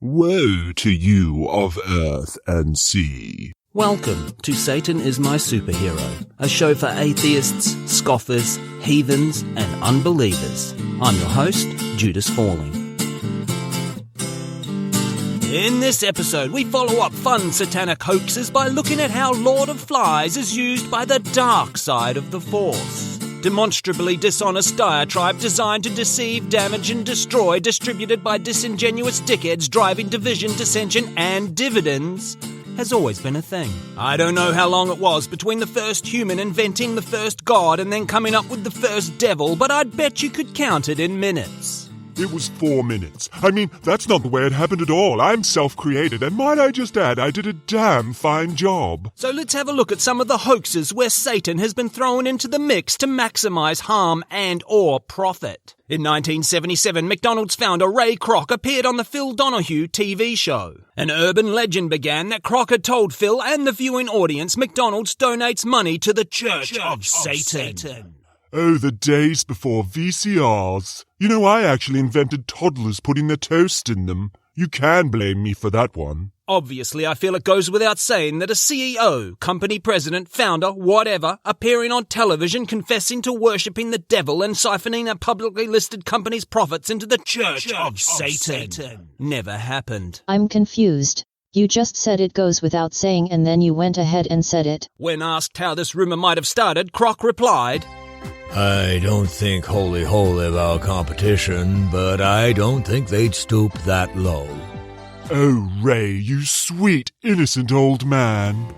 Woe to you of earth and sea. Welcome to Satan is My Superhero, a show for atheists, scoffers, heathens, and unbelievers. I'm your host, Judas Falling. In this episode, we follow up Fun Satanic Hoaxes by looking at how Lord of Flies is used by the dark side of the Force. Demonstrably dishonest diatribe designed to deceive, damage, and destroy, distributed by disingenuous dickheads driving division, dissension, and dividends, has always been a thing. I don't know how long it was between the first human inventing the first god and then coming up with the first devil, but I'd bet you could count it in minutes. It was 4 minutes. I mean, that's not the way it happened at all. I'm self-created, and might I just add, I did a damn fine job. So let's have a look at some of the hoaxes where Satan has been thrown into the mix to maximize harm and or profit. In 1977, McDonald's founder Ray Kroc appeared on the Phil Donahue TV show. An urban legend began that Kroc had told Phil and the viewing audience McDonald's donates money to the Church of Satan. Oh, the days before VCRs. You know, I actually invented toddlers putting their toast in them. You can blame me for that one. Obviously, I feel it goes without saying that a CEO, company president, founder, whatever, appearing on television confessing to worshipping the devil and siphoning a publicly listed company's profits into the Church of Satan never happened. I'm confused. You just said it goes without saying and then you went ahead and said it. When asked how this rumor might have started, Kroc replied, I don't think holy about competition, but I don't think they'd stoop that low. Oh, Ray, you sweet, innocent old man.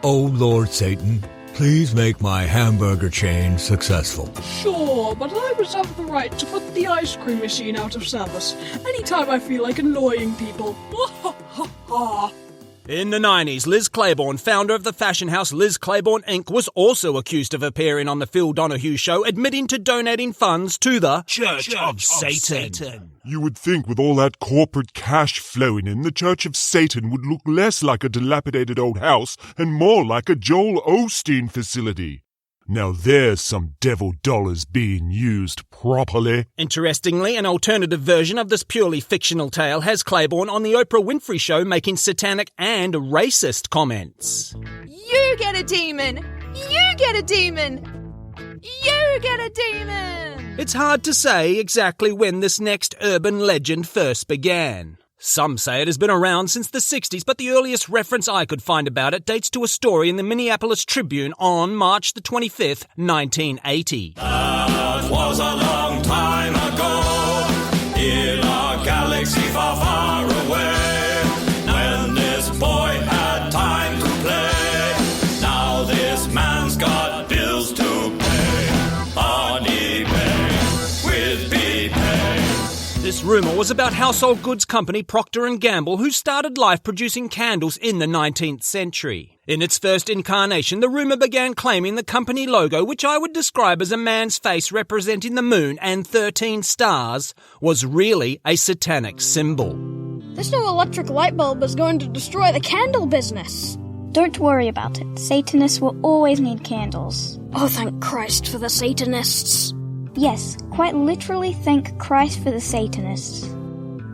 Oh, Lord Satan, please make my hamburger chain successful. Sure, but I reserve the right to put the ice cream machine out of service anytime I feel like annoying people. In the 90s, Liz Claiborne, founder of the fashion house Liz Claiborne Inc., was also accused of appearing on the Phil Donahue show, admitting to donating funds to the Church of Satan. You would think with all that corporate cash flowing in, the Church of Satan would look less like a dilapidated old house and more like a Joel Osteen facility. Now there's some devil dollars being used properly. Interestingly, an alternative version of this purely fictional tale has Claiborne on the Oprah Winfrey Show making satanic and racist comments. You get a demon! You get a demon! You get a demon! It's hard to say exactly when this next urban legend first began. Some say it has been around since the 60s, but the earliest reference I could find about it dates to a story in the Minneapolis Tribune on March the 25th, 1980. That was a long time ago, in a galaxy far, far away, when this boy had time to play. Now this man's got bills to pay, on eBay, with BPay. This rumour was about household goods company Proctor Gamble, who started life producing candles in the 19th century. In its first incarnation, the rumour began claiming the company logo, which I would describe as a man's face representing the moon and 13 stars, was really a satanic symbol. This new electric light bulb is going to destroy the candle business. Don't worry about it. Satanists will always need candles. Oh, thank Christ for the Satanists. Yes, quite literally thank Christ for the Satanists.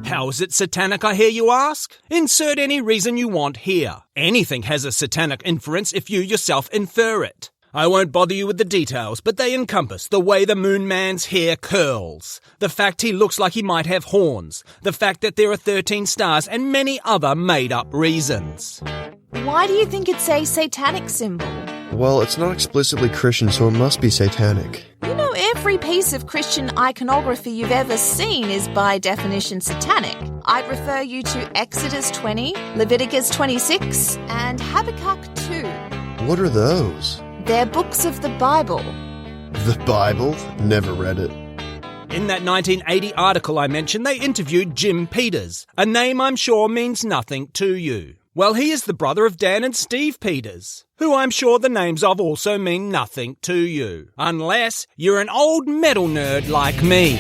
How is it satanic, I hear you ask? Insert any reason you want here. Anything has a satanic inference if you yourself infer it. I won't bother you with the details, but they encompass the way the moon man's hair curls, the fact he looks like he might have horns, the fact that there are 13 stars, and many other made-up reasons. Why do you think it's a satanic symbol? Well, it's not explicitly Christian, so it must be satanic. You know, every piece of Christian iconography you've ever seen is by definition satanic. I'd refer you to Exodus 20, Leviticus 26, and Habakkuk 2. What are those? They're books of the Bible. The Bible? Never read it. In that 1980 article I mentioned, they interviewed Jim Peters, a name I'm sure means nothing to you. Well, he is the brother of Dan and Steve Peters, who I'm sure the names of also mean nothing to you, unless you're an old metal nerd like me.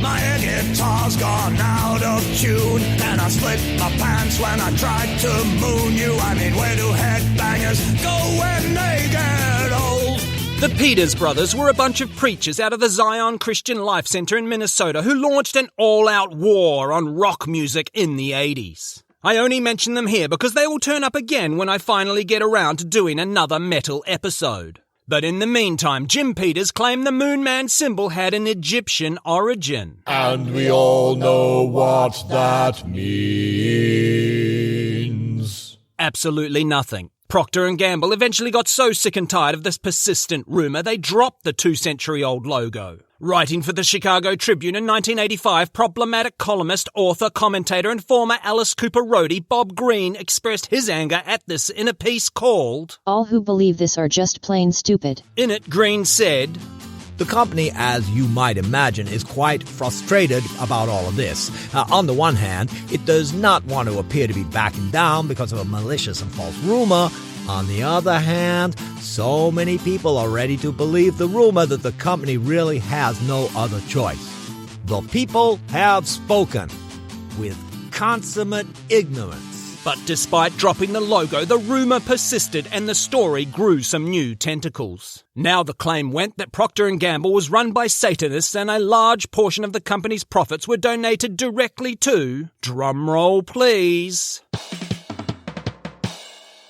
My guitar's gone out of tune, and I split my pants when I tried to moon you. I mean, where do headbangers go when they get old? The Peters brothers were a bunch of preachers out of the Zion Christian Life Center in Minnesota who launched an all-out war on rock music in the 80s. I only mention them here because they will turn up again when I finally get around to doing another metal episode. But in the meantime, Jim Peters claimed the Moon Man symbol had an Egyptian origin. And we all know what that means. Absolutely nothing. Procter & Gamble eventually got so sick and tired of this persistent rumour they dropped the 2-century-old logo. Writing for the Chicago Tribune in 1985, problematic columnist, author, commentator and former Alice Cooper roadie Bob Greene expressed his anger at this in a piece called All Who Believe This Are Just Plain Stupid. In it, Greene said, The company, as you might imagine, is quite frustrated about all of this. On the one hand, it does not want to appear to be backing down because of a malicious and false rumor. On the other hand, so many people are ready to believe the rumor that the company really has no other choice. The people have spoken with consummate ignorance. But despite dropping the logo, the rumour persisted and the story grew some new tentacles. Now the claim went that Procter & Gamble was run by Satanists and a large portion of the company's profits were donated directly to, drumroll please,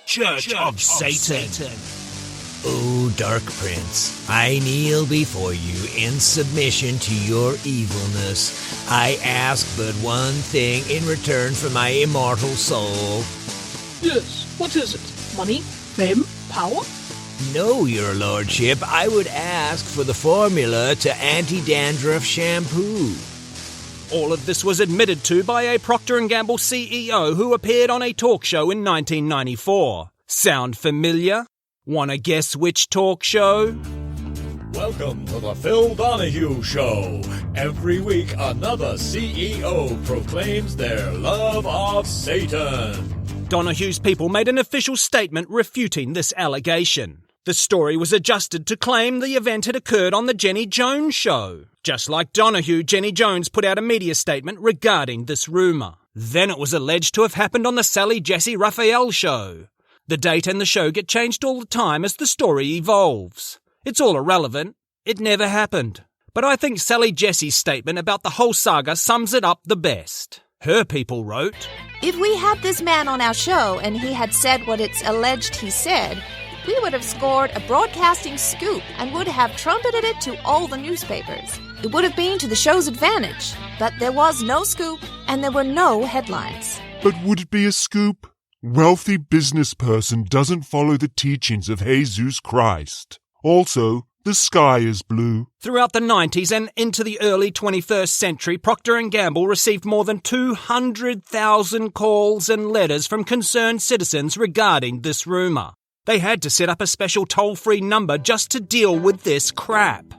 Church of Satan. O Dark Prince, I kneel before you in submission to your evilness. I ask but one thing in return for my immortal soul. Yes, what is it? Money? Fame? Power? No, your lordship, I would ask for the formula to anti-dandruff shampoo. All of this was admitted to by a Procter & Gamble CEO who appeared on a talk show in 1994. Sound familiar? Wanna guess which talk show? Welcome to the Phil Donahue Show. Every week, another CEO proclaims their love of Satan. Donahue's people made an official statement refuting this allegation. The story was adjusted to claim the event had occurred on the Jenny Jones Show. Just like Donahue, Jenny Jones put out a media statement regarding this rumour. Then it was alleged to have happened on the Sally Jessy Raphael Show. The date and the show get changed all the time as the story evolves. It's all irrelevant. It never happened. But I think Sally Jessy's statement about the whole saga sums it up the best. Her people wrote, If we had this man on our show and he had said what it's alleged he said, we would have scored a broadcasting scoop and would have trumpeted it to all the newspapers. It would have been to the show's advantage. But there was no scoop and there were no headlines. But would it be a scoop? Wealthy business person doesn't follow the teachings of Jesus Christ. Also, the sky is blue. Throughout the 90s and into the early 21st century, Procter & Gamble received more than 200,000 calls and letters from concerned citizens regarding this rumour. They had to set up a special toll-free number just to deal with this crap.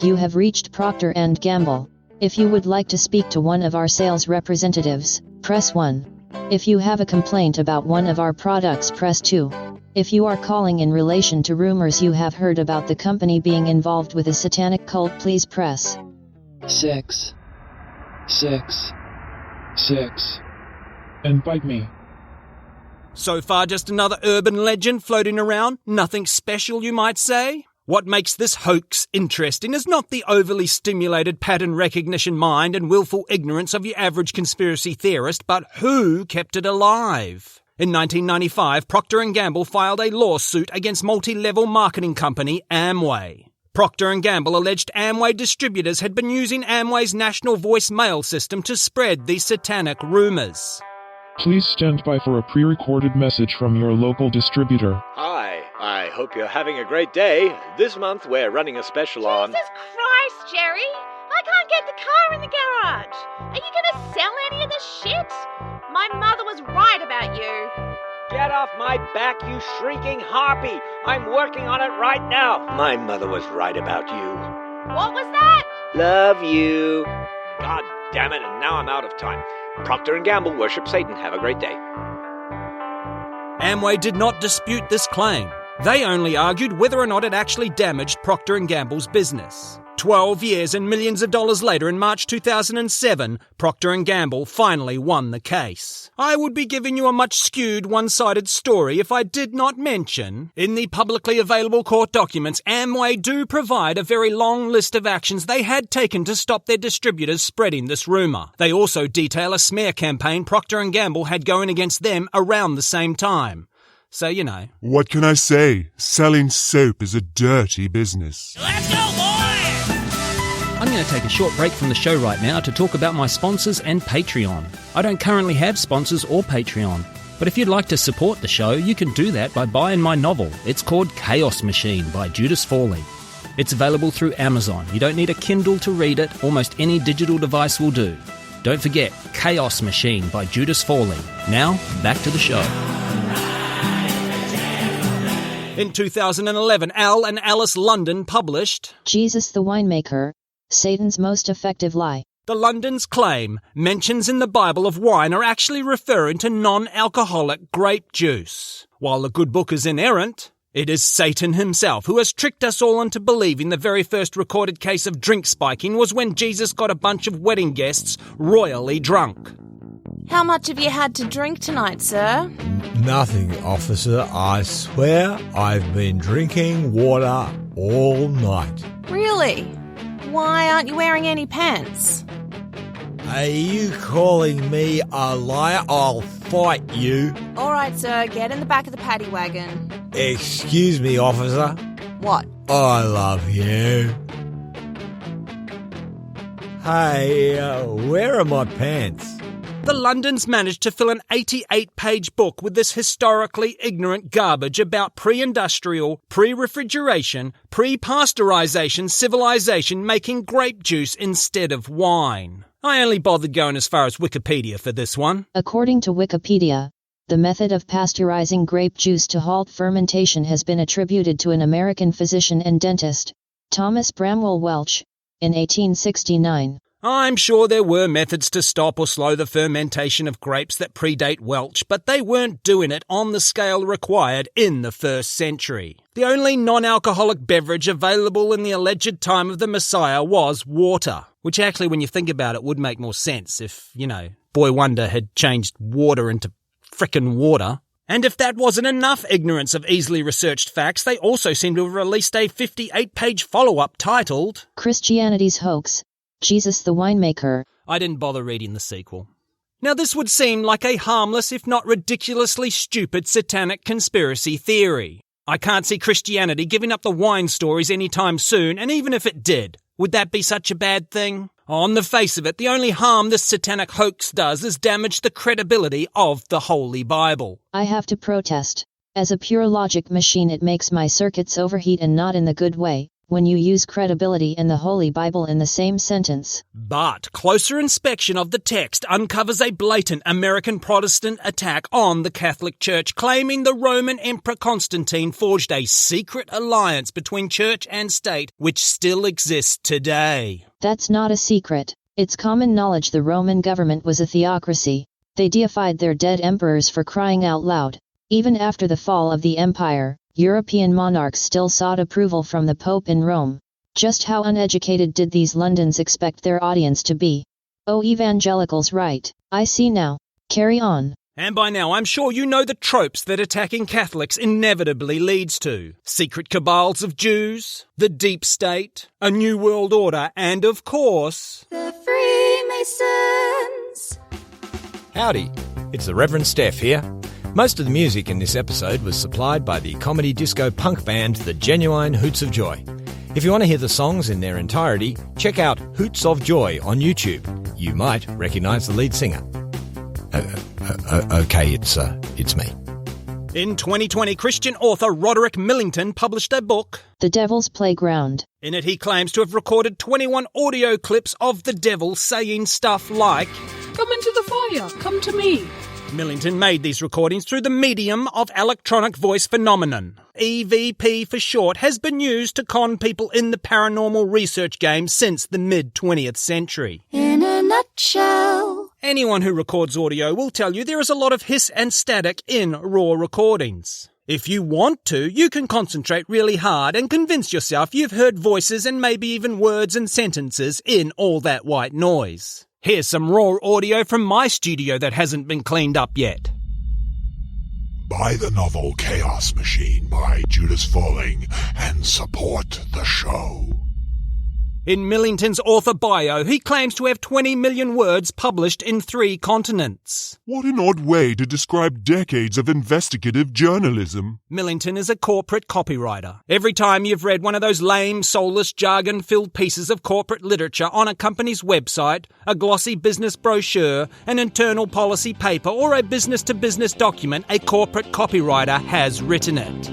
You have reached Procter & Gamble. If you would like to speak to one of our sales representatives, press 1. If you have a complaint about one of our products, press 2. If you are calling in relation to rumors you have heard about the company being involved with a satanic cult, please press 6. And bite me. So far, just another urban legend floating around? Nothing special, you might say? What makes this hoax interesting is not the overly stimulated pattern recognition mind and willful ignorance of your average conspiracy theorist, but who kept it alive. In 1995, Procter & Gamble filed a lawsuit against multi-level marketing company Amway. Procter & Gamble alleged Amway distributors had been using Amway's national voicemail system to spread these satanic rumors. Please stand by for a pre-recorded message from your local distributor. Hi, I hope you're having a great day. This month we're running a special on... Jesus Christ, Jerry! I can't get the car in the garage! Are you gonna sell any of the shit? My mother was right about you. Get off my back, you shrieking harpy! I'm working on it right now. My mother was right about you. What was that? Love you. God damn it, and now I'm out of time. Procter & Gamble worship Satan. Have a great day. Amway did not dispute this claim. They only argued whether or not it actually damaged Procter & Gamble's business. 12 years and millions of dollars later, in March 2007, Proctor Gamble finally won the case. I would be giving you a much skewed, one-sided story if I did not mention, in the publicly available court documents, Amway do provide a very long list of actions they had taken to stop their distributors spreading this rumour. They also detail a smear campaign Proctor & Gamble had going against them around the same time. So, you know. What can I say? Selling soap is a dirty business. Let's go, boy! I'm going to take a short break from the show right now to talk about my sponsors and Patreon. I don't currently have sponsors or Patreon, but if you'd like to support the show, you can do that by buying my novel. It's called Chaos Machine by Judas Fawley. It's available through Amazon. You don't need a Kindle to read it. Almost any digital device will do. Don't forget, Chaos Machine by Judas Fawley. Now, back to the show. In 2011, Al and Alice Lunden published Jesus the Winemaker, Satan's Most Effective Lie. The Lundens claim mentions in the Bible of wine are actually referring to non-alcoholic grape juice. While the good book is inerrant, it is Satan himself who has tricked us all into believing the very first recorded case of drink spiking was when Jesus got a bunch of wedding guests royally drunk. How much have you had to drink tonight, sir? Nothing, officer. I swear I've been drinking water all night. Really? Why aren't you wearing any pants? Are you calling me a liar? I'll fight you. All right, sir, get in the back of the paddy wagon. Excuse me, officer. What? I love you. Hey, where are my pants? The Lundens managed to fill an 88-page book with this historically ignorant garbage about pre-industrial, pre-refrigeration, pre-pasteurization civilization making grape juice instead of wine. I only bothered going as far as Wikipedia for this one. According to Wikipedia, the method of pasteurizing grape juice to halt fermentation has been attributed to an American physician and dentist, Thomas Bramwell Welch, in 1869. I'm sure there were methods to stop or slow the fermentation of grapes that predate Welch, but they weren't doing it on the scale required in the 1st century. The only non-alcoholic beverage available in the alleged time of the Messiah was water, which actually, when you think about it, would make more sense if, Boy Wonder had changed water into frickin' water. And if that wasn't enough ignorance of easily researched facts, they also seem to have released a 58-page follow-up titled Christianity's Hoax, Jesus the Winemaker. I didn't bother reading the sequel. Now this would seem like a harmless, if not ridiculously stupid, satanic conspiracy theory. I can't see Christianity giving up the wine stories anytime soon, and even if it did, would that be such a bad thing? On the face of it, the only harm this satanic hoax does is damage the credibility of the Holy Bible. I have to protest. As a pure logic machine, it makes my circuits overheat, and not in the good way, when you use credibility and the Holy Bible in the same sentence. But closer inspection of the text uncovers a blatant American Protestant attack on the Catholic Church, claiming the Roman Emperor Constantine forged a secret alliance between church and state, which still exists today. That's not a secret. It's common knowledge the Roman government was a theocracy. They deified their dead emperors, for crying out loud. Even after the fall of the empire, European monarchs still sought approval from the Pope in Rome. Just how uneducated did these Lundens expect their audience to be? Oh, evangelicals, right. I see now. Carry on. And by now I'm sure you know the tropes that attacking Catholics inevitably leads to. Secret cabals of Jews, the deep state, a new world order, and of course, the Freemasons. Howdy, it's the Reverend Steph here. Most of the music in this episode was supplied by the comedy disco punk band The Genuine Hoots of Joy. If you want to hear the songs in their entirety, check out Hoots of Joy on YouTube. You might recognise the lead singer. Okay, it's me. In 2020, Christian author Roderick Millington published a book, The Devil's Playground. In it, he claims to have recorded 21 audio clips of the devil saying stuff like, "Come into the fire, come to me." Millington made these recordings through the medium of electronic voice phenomenon. EVP for short has been used to con people in the paranormal research game since the mid-20th century. In a nutshell. Anyone who records audio will tell you there is a lot of hiss and static in raw recordings. If you want to, you can concentrate really hard and convince yourself you've heard voices and maybe even words and sentences in all that white noise. Here's some raw audio from my studio that hasn't been cleaned up yet. Buy the novel Chaos Machine by Judas Falling and support the show. In Millington's author bio, he claims to have 20 million words published in 3 continents. What an odd way to describe decades of investigative journalism. Millington is a corporate copywriter. Every time you've read one of those lame, soulless, jargon-filled pieces of corporate literature on a company's website, a glossy business brochure, an internal policy paper, or a business-to-business document, a corporate copywriter has written it.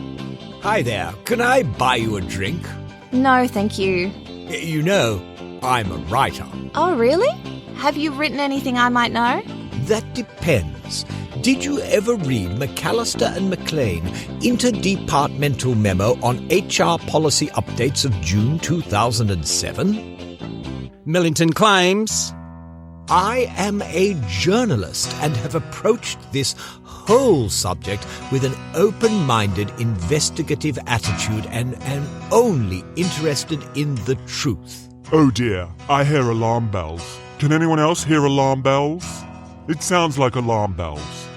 Hi there, can I buy you a drink? No, thank you. You know, I'm a writer. Oh, really? Have you written anything I might know? That depends. Did you ever read McAllister and McLean Interdepartmental Memo on HR Policy Updates of June 2007? Millington claims, I am a journalist and have approached this whole subject with an open-minded, investigative attitude and am only interested in the truth. Oh dear, I hear alarm bells. Can anyone else hear alarm bells? It sounds like alarm bells.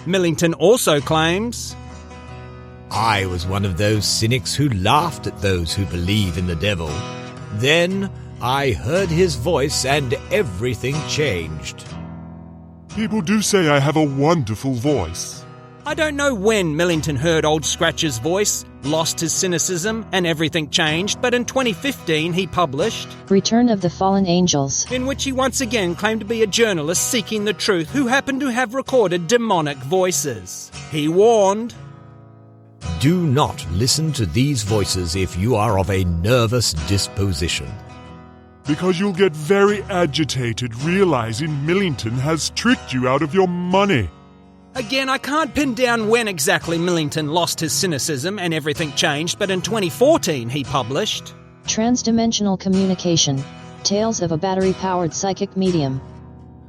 Millington also claims, I was one of those cynics who laughed at those who believe in the devil. Then I heard his voice and everything changed. People do say I have a wonderful voice. I don't know when Millington heard Old Scratch's voice, lost his cynicism, and everything changed, but in 2015 he published Return of the Fallen Angels, in which he once again claimed to be a journalist seeking the truth who happened to have recorded demonic voices. He warned, do not listen to these voices if you are of a nervous disposition. Because you'll get very agitated realizing Millington has tricked you out of your money. Again, I can't pin down when exactly Millington lost his cynicism and everything changed, but in 2014 he published Transdimensional Communication, Tales of a Battery-Powered Psychic Medium,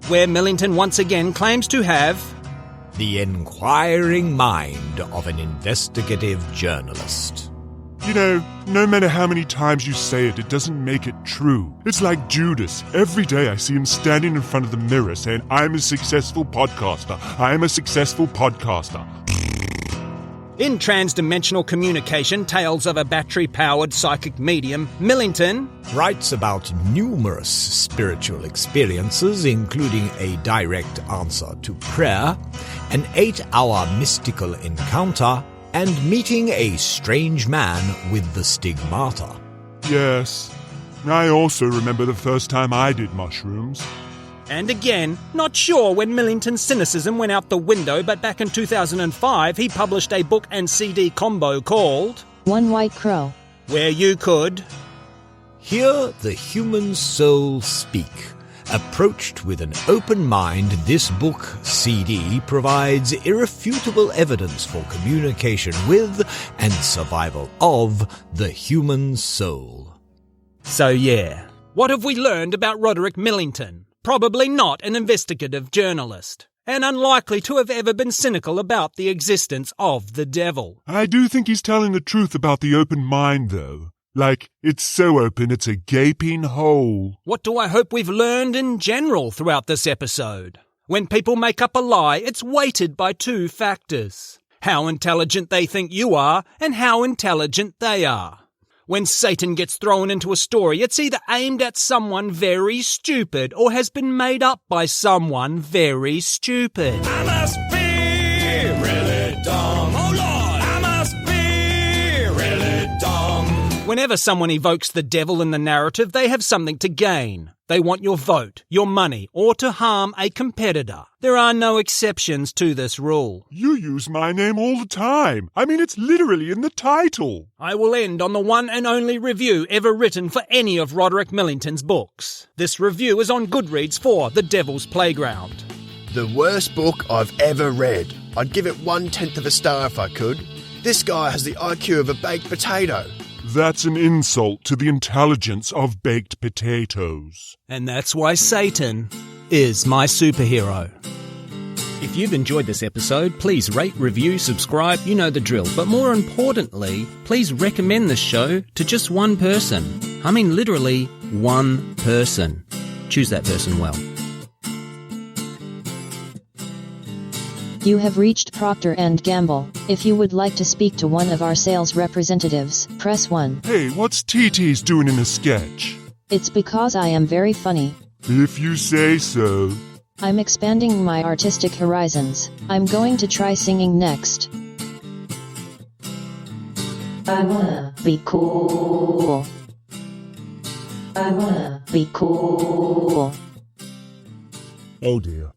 where Millington once again claims to have the inquiring mind of an investigative journalist. You know, no matter how many times you say it, it doesn't make it true. It's like Judas. Every day I see him standing in front of the mirror saying, I'm a successful podcaster. I'm a successful podcaster. In Transdimensional Communication, Tales of a Battery-Powered Psychic Medium, Millington writes about numerous spiritual experiences, including a direct answer to prayer, an 8-hour mystical encounter, and meeting a strange man with the stigmata. Yes. I also remember the first time I did mushrooms. And again, not sure when Millington's cynicism went out the window, but back in 2005 he published a book and CD combo called One White Crow, where you could hear the human soul speak. Approached with an open mind, this book, CD, provides irrefutable evidence for communication with and survival of the human soul. So yeah, what have we learned about Roderick Millington? Probably not an investigative journalist, and unlikely to have ever been cynical about the existence of the devil. I do think he's telling the truth about the open mind, though. Like, it's so open it's a gaping hole. What do I hope we've learned in general throughout this episode? When people make up a lie, it's weighted by 2 factors. How intelligent they think you are, and how intelligent they are. When Satan gets thrown into a story, it's either aimed at someone very stupid or has been made up by someone very stupid. I must be really dumb. Oh Lord, I must be really dumb. Whenever someone evokes the devil in the narrative, they have something to gain. They want your vote, your money, or to harm a competitor. There are no exceptions to this rule. You use my name all the time. I mean, it's literally in the title. I will end on the one and only review ever written for any of Roderick Millington's books. This review is on Goodreads for The Devil's Playground. The worst book I've ever read. I'd give it 1/10 of a star if I could. This guy has the IQ of a baked potato. That's an insult to the intelligence of baked potatoes. And that's why Satan is my superhero. If you've enjoyed this episode, please rate, review, subscribe, you know the drill. But more importantly, please recommend this show to just one person. I mean literally one person. Choose that person well. You have reached Proctor & Gamble. If you would like to speak to one of our sales representatives, press 1. Hey, what's TT's doing in a sketch? It's because I am very funny. If you say so. I'm expanding my artistic horizons. I'm going to try singing next. I wanna be cool. I wanna be cool. Oh dear.